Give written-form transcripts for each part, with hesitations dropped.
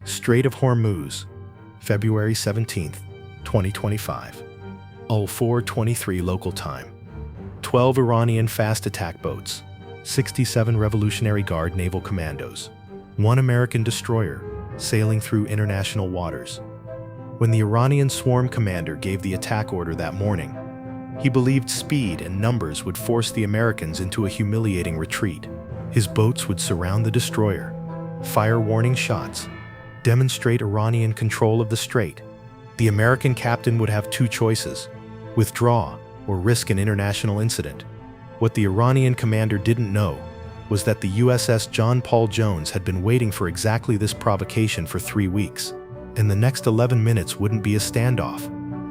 Strait of Hormuz, February 17, 2025. 04:23 local time. 12 Iranian fast attack boats, 67 Revolutionary Guard naval commandos, 1 American destroyer sailing through international waters. When the Iranian swarm commander gave the attack order that morning, he believed speed and numbers would force the Americans into a humiliating retreat. His boats would surround the destroyer, fire warning shots, demonstrate Iranian control of the strait. The American captain would have two choices: withdraw or risk an international incident. What the Iranian commander didn't know was that the USS John Paul Jones had been waiting for exactly this provocation for 3 weeks. And the next 11 minutes wouldn't be a standoff.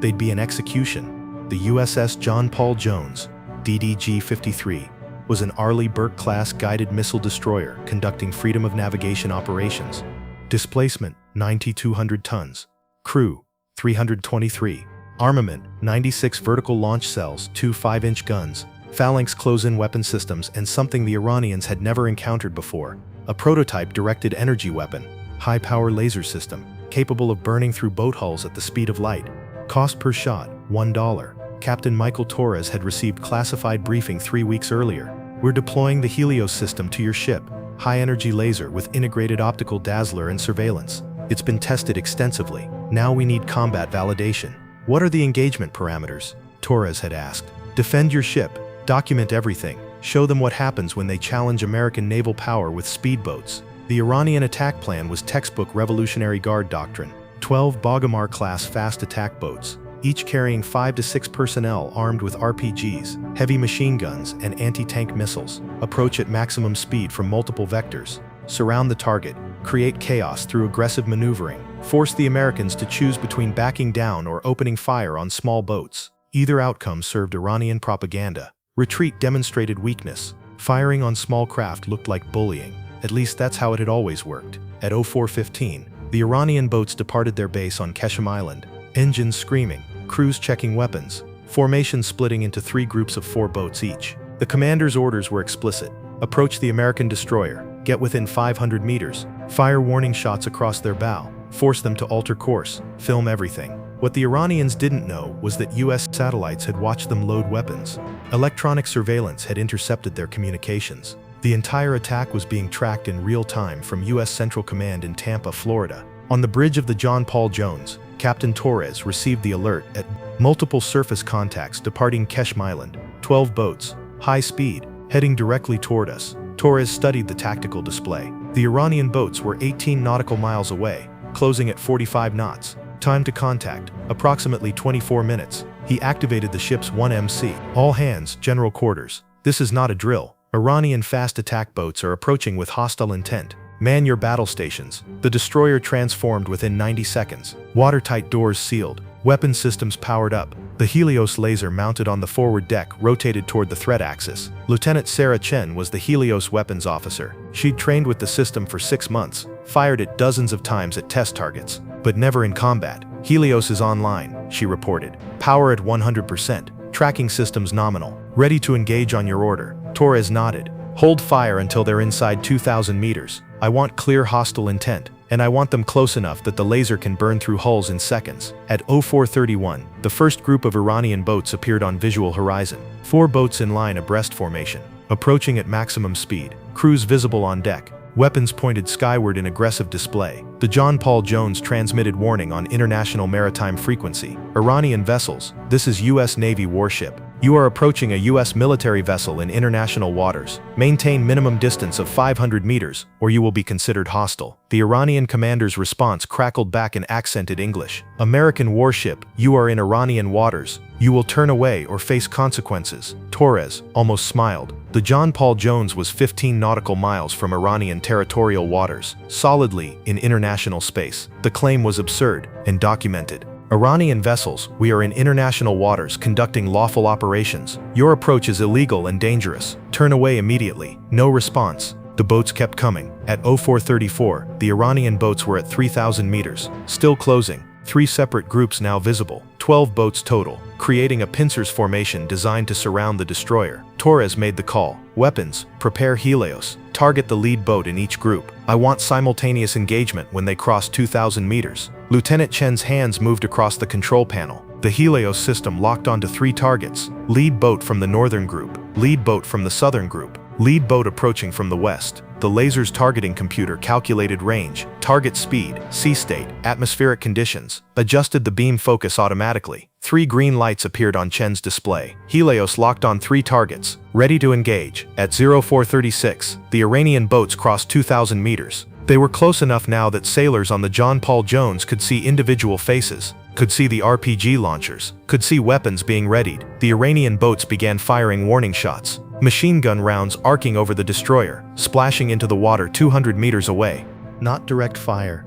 They'd be an execution. The USS John Paul Jones, DDG-53, was an Arleigh Burke-class guided missile destroyer conducting freedom of navigation operations. Displacement, 9,200 tons. Crew, 323. Armament, 96 vertical launch cells, 2 5-inch guns, phalanx close-in weapon systems, and something the Iranians had never encountered before: a prototype directed energy weapon, high-power laser system, capable of burning through boat hulls at the speed of light. Cost per shot, $1. Captain Michael Torres had received classified briefing 3 weeks earlier. We're deploying the HELIOS system to your ship, high-energy laser with integrated optical dazzler and surveillance. It's been tested extensively. Now we need combat validation. What are the engagement parameters? Torres had asked. Defend your ship, document everything, show them what happens when they challenge American naval power with speedboats. The Iranian attack plan was textbook Revolutionary Guard doctrine. 12 Bagamar-class fast attack boats, each carrying 5 to 6 personnel armed with RPGs, heavy machine guns, and anti-tank missiles. Approach at maximum speed from multiple vectors. Surround the target. Create chaos through aggressive maneuvering. Force the Americans to choose between backing down or opening fire on small boats. Either outcome served Iranian propaganda. Retreat demonstrated weakness. Firing on small craft looked like bullying. At least that's how it had always worked. At 04:15, the Iranian boats departed their base on Keshem Island, engines screaming, crews checking weapons, formation splitting into 3 groups of 4 boats each. The commander's orders were explicit. Approach the American destroyer, get within 500 meters, fire warning shots across their bow, force them to alter course, film everything. What the Iranians didn't know was that US satellites had watched them load weapons. Electronic surveillance had intercepted their communications. The entire attack was being tracked in real time from US Central Command in Tampa, Florida. On the bridge of the John Paul Jones, Captain Torres received the alert at multiple surface contacts departing Keshem Island. 12 boats, high speed, heading directly toward us. Torres studied the tactical display. The Iranian boats were 18 nautical miles away, closing at 45 knots. Time to contact, approximately 24 minutes. He activated the ship's 1MC. All hands, general quarters. This is not a drill. Iranian fast attack boats are approaching with hostile intent. Man your battle stations. The destroyer transformed within 90 seconds. Watertight doors sealed. Weapon systems powered up. The HELIOS laser mounted on the forward deck rotated toward the threat axis. Lieutenant Sarah Chen was the HELIOS weapons officer. She'd trained with the system for 6 months, fired it dozens of times at test targets, but never in combat. HELIOS is online, she reported. Power at 100%. Tracking systems nominal. Ready to engage on your order. Torres nodded. Hold fire until they're inside 2,000 meters. I want clear hostile intent, and I want them close enough that the laser can burn through hulls in seconds. At 04:31, the first group of Iranian boats appeared on visual horizon. 4 boats in line abreast formation, approaching at maximum speed. Crews visible on deck. Weapons pointed skyward in aggressive display. The John Paul Jones transmitted warning on international maritime frequency. Iranian vessels, this is U.S. Navy warship. You are approaching a U.S. military vessel in international waters. Maintain minimum distance of 500 meters, or you will be considered hostile. The Iranian commander's response crackled back in accented English. American warship, you are in Iranian waters. You will turn away or face consequences. Torres almost smiled. The John Paul Jones was 15 nautical miles from Iranian territorial waters, solidly in international space. The claim was absurd and documented. Iranian vessels, we are in international waters conducting lawful operations. Your approach is illegal and dangerous. Turn away immediately. No response. The boats kept coming. At 04:34, the Iranian boats were at 3,000 meters, still closing. 3 separate groups now visible. 12 boats total, creating a pincers formation designed to surround the destroyer. Torres made the call. Weapons, prepare HELIOS. Target the lead boat in each group. I want simultaneous engagement when they cross 2,000 meters. Lieutenant Chen's hands moved across the control panel. The HELIOS system locked onto 3 targets. Lead boat from the northern group. Lead boat from the southern group. Lead boat approaching from the west. The laser's targeting computer calculated range, target speed, sea state, atmospheric conditions, adjusted the beam focus automatically. 3 green lights appeared on Chen's display. HELIOS locked on 3 targets, ready to engage. At 0436, the Iranian boats crossed 2,000 meters. They were close enough now that sailors on the John Paul Jones could see individual faces, could see the RPG launchers, could see weapons being readied. The Iranian boats began firing warning shots. Machine gun rounds arcing over the destroyer, splashing into the water 200 meters away. Not direct fire,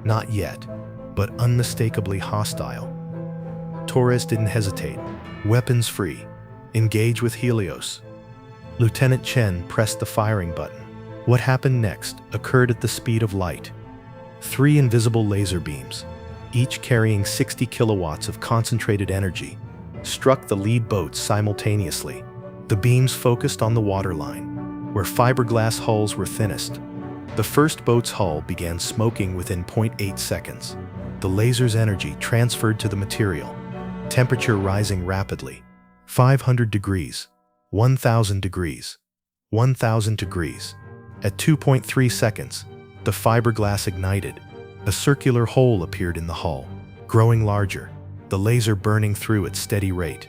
not yet, but unmistakably hostile. Torres didn't hesitate. Weapons free. Engage with HELIOS. Lieutenant Chen pressed the firing button. What happened next occurred at the speed of light. 3 invisible laser beams, each carrying 60 kilowatts of concentrated energy, struck the lead boats simultaneously. The beams focused on the waterline, where fiberglass hulls were thinnest. The first boat's hull began smoking within 0.8 seconds. The laser's energy transferred to the material, temperature rising rapidly. 500 degrees, 1,000 degrees, 1,000 degrees. At 2.3 seconds, the fiberglass ignited. A circular hole appeared in the hull, growing larger, the laser burning through at steady rate.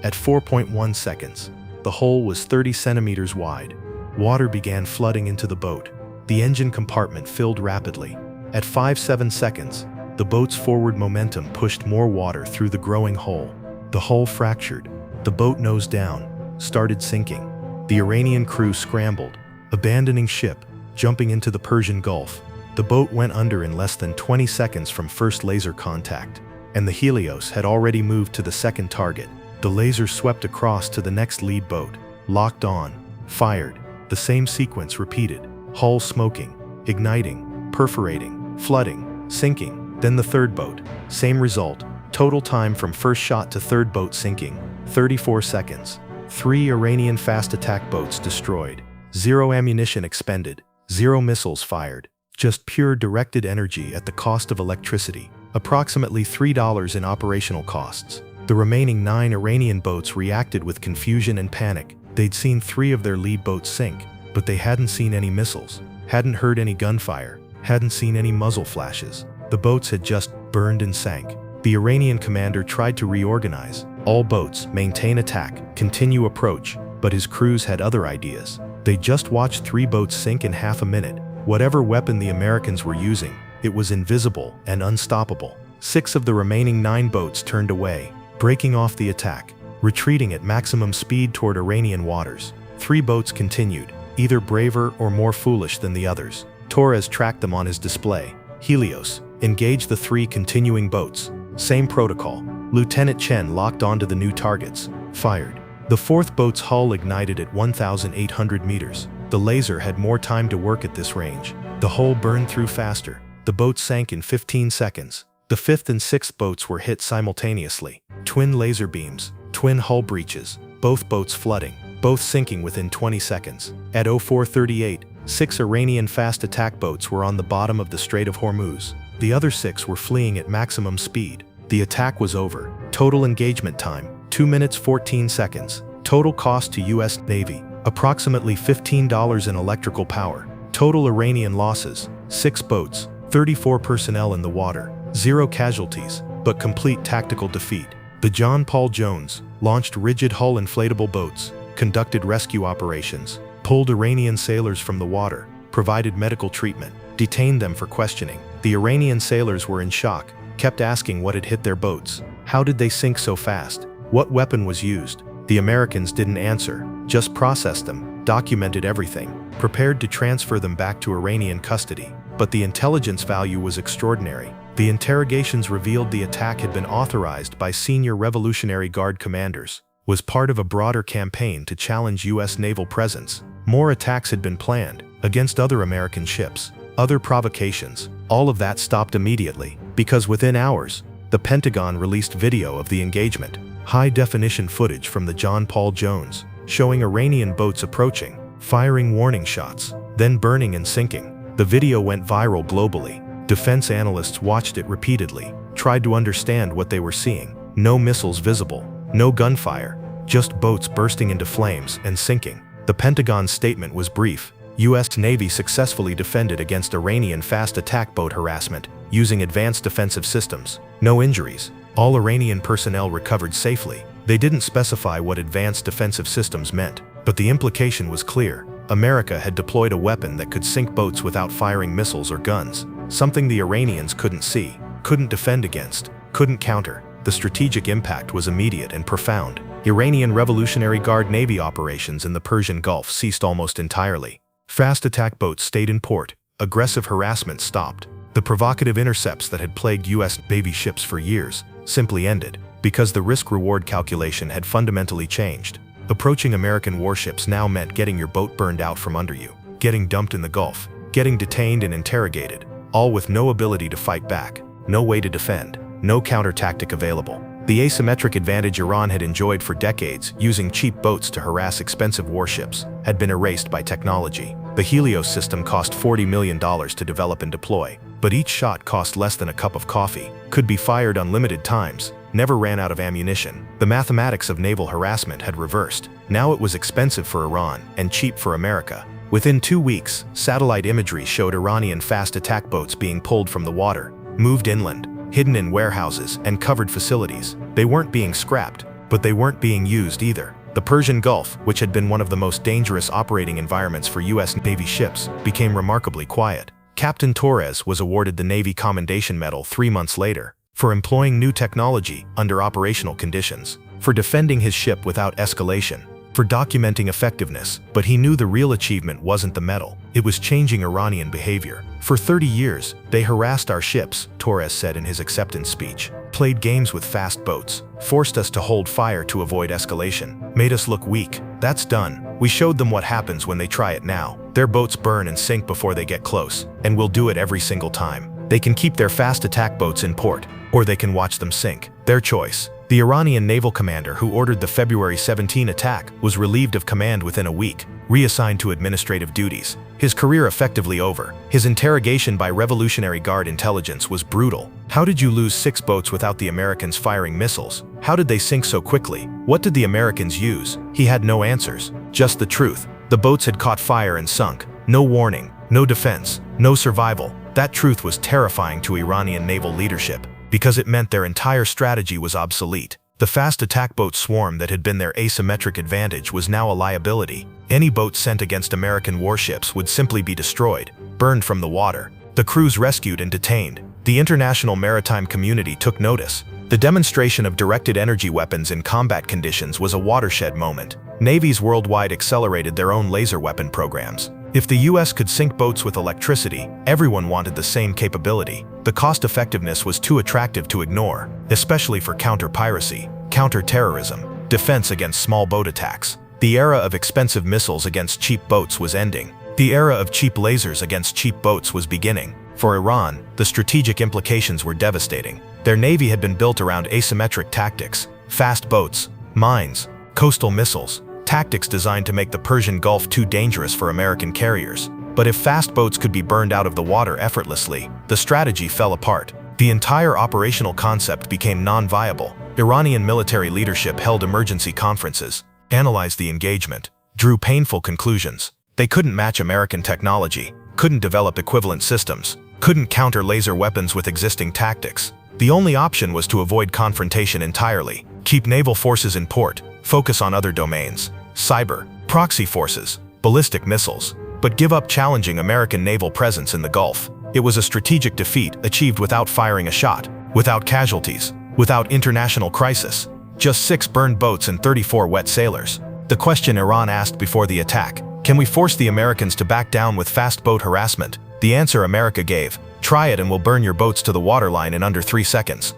At 4.1 seconds, the hole was 30 centimeters wide. Water began flooding into the boat. The engine compartment filled rapidly. At 5.7 seconds, the boat's forward momentum pushed more water through the growing hole. The hull fractured. The boat nose down, started sinking. The Iranian crew scrambled, abandoning ship, jumping into the Persian Gulf. The boat went under in less than 20 seconds from first laser contact, and the HELIOS had already moved to the second target. The laser swept across to the next lead boat, locked on, fired. The same sequence repeated, hull smoking, igniting, perforating, flooding, sinking. Then the third boat, same result. Total time from first shot to third boat sinking, 34 seconds. 3 Iranian fast attack boats destroyed. 0 ammunition expended, 0 missiles fired. Just pure directed energy at the cost of electricity, approximately $3 in operational costs. The remaining 9 Iranian boats reacted with confusion and panic. They'd seen 3 of their lead boats sink, but they hadn't seen any missiles, hadn't heard any gunfire, hadn't seen any muzzle flashes. The boats had just burned and sank. The Iranian commander tried to reorganize. All boats, maintain attack, continue approach, but his crews had other ideas. They just watched 3 boats sink in half a minute. Whatever weapon the Americans were using, it was invisible and unstoppable. 6 of the remaining 9 boats turned away, breaking off the attack, retreating at maximum speed toward Iranian waters. 3 boats continued, either braver or more foolish than the others. Torres tracked them on his display. HELIOS, engage the 3 continuing boats. Same protocol. Lieutenant Chen locked onto the new targets, fired. The 4th boat's hull ignited at 1,800 meters. The laser had more time to work at this range. The hull burned through faster. The boat sank in 15 seconds. The 5th and 6th boats were hit simultaneously. Twin laser beams, twin hull breaches, both boats flooding, both sinking within 20 seconds. At 0438, 6 Iranian fast attack boats were on the bottom of the Strait of Hormuz. The other 6 were fleeing at maximum speed. The attack was over. Total engagement time, 2 minutes 14 seconds. Total cost to U.S. Navy, approximately $15 in electrical power. Total Iranian losses, 6 boats, 34 personnel in the water, 0 casualties, but complete tactical defeat. The John Paul Jones launched rigid hull inflatable boats, conducted rescue operations, pulled Iranian sailors from the water, provided medical treatment, detained them for questioning. The Iranian sailors were in shock, kept asking what had hit their boats. How did they sink so fast? What weapon was used? The Americans didn't answer, just processed them, documented everything, prepared to transfer them back to Iranian custody. But the intelligence value was extraordinary. The interrogations revealed the attack had been authorized by senior Revolutionary Guard commanders, was part of a broader campaign to challenge U.S. naval presence. More attacks had been planned, against other American ships, other provocations. All of that stopped immediately, because within hours, the Pentagon released video of the engagement, high-definition footage from the John Paul Jones, showing Iranian boats approaching, firing warning shots, then burning and sinking. The video went viral globally. Defense analysts watched it repeatedly, tried to understand what they were seeing. No missiles visible, no gunfire, just boats bursting into flames and sinking. The Pentagon's statement was brief. U.S. Navy successfully defended against Iranian fast attack boat harassment using advanced defensive systems. No injuries. All Iranian personnel recovered safely. They didn't specify what advanced defensive systems meant, but the implication was clear. America had deployed a weapon that could sink boats without firing missiles or guns, something the Iranians couldn't see, couldn't defend against, couldn't counter. The strategic impact was immediate and profound. Iranian Revolutionary Guard Navy operations in the Persian Gulf ceased almost entirely. Fast attack boats stayed in port. Aggressive harassment stopped. The provocative intercepts that had plagued U.S. Navy ships for years simply ended, because the risk-reward calculation had fundamentally changed. Approaching American warships now meant getting your boat burned out from under you, getting dumped in the Gulf, getting detained and interrogated, all with no ability to fight back, no way to defend, no counter-tactic available. The asymmetric advantage Iran had enjoyed for decades, using cheap boats to harass expensive warships, had been erased by technology. The HELIOS system cost $40 million to develop and deploy, but each shot cost less than a cup of coffee, could be fired unlimited times, never ran out of ammunition. The mathematics of naval harassment had reversed. Now it was expensive for Iran and cheap for America. Within 2 weeks, satellite imagery showed Iranian fast attack boats being pulled from the water, moved inland, hidden in warehouses and covered facilities. They weren't being scrapped, but they weren't being used either. The Persian Gulf, which had been one of the most dangerous operating environments for U.S. Navy ships, became remarkably quiet. Captain Torres was awarded the Navy Commendation Medal 3 months later for employing new technology under operational conditions, for defending his ship without escalation, for documenting effectiveness. But he knew the real achievement wasn't the medal, it was changing Iranian behavior. For 30 years, they harassed our ships, Torres said in his acceptance speech, played games with fast boats, forced us to hold fire to avoid escalation, made us look weak. That's done. We showed them what happens when they try it now. Their boats burn and sink before they get close, and we'll do it every single time. They can keep their fast attack boats in port, or they can watch them sink. Their choice. The Iranian naval commander who ordered the February 17 attack was relieved of command within a week, reassigned to administrative duties. His career effectively over. His interrogation by Revolutionary Guard intelligence was brutal. How did you lose 6 boats without the Americans firing missiles? How did they sink so quickly? What did the Americans use? He had no answers, just the truth. The boats had caught fire and sunk. No warning, no defense, no survival. That truth was terrifying to Iranian naval leadership, because it meant their entire strategy was obsolete. The fast attack boat swarm that had been their asymmetric advantage was now a liability. Any boat sent against American warships would simply be destroyed, burned from the water. The crews rescued and detained. The international maritime community took notice. The demonstration of directed energy weapons in combat conditions was a watershed moment. Navies worldwide accelerated their own laser weapon programs. If the US could sink boats with electricity, everyone wanted the same capability. The cost-effectiveness was too attractive to ignore, especially for counter-piracy, counter-terrorism, defense against small boat attacks. The era of expensive missiles against cheap boats was ending. The era of cheap lasers against cheap boats was beginning. For Iran, the strategic implications were devastating. Their navy had been built around asymmetric tactics, fast boats, mines, coastal missiles, tactics designed to make the Persian Gulf too dangerous for American carriers. But if fast boats could be burned out of the water effortlessly, the strategy fell apart. The entire operational concept became non-viable. Iranian military leadership held emergency conferences, analyzed the engagement, drew painful conclusions. They couldn't match American technology, couldn't develop equivalent systems, couldn't counter laser weapons with existing tactics. The only option was to avoid confrontation entirely, keep naval forces in port, focus on other domains, cyber, proxy forces, ballistic missiles, but give up challenging American naval presence in the Gulf. It was a strategic defeat achieved without firing a shot, without casualties, without international crisis. Just 6 burned boats and 34 wet sailors. The question Iran asked before the attack: can we force the Americans to back down with fast boat harassment? The answer America gave: try it and we'll burn your boats to the waterline in under 3 seconds.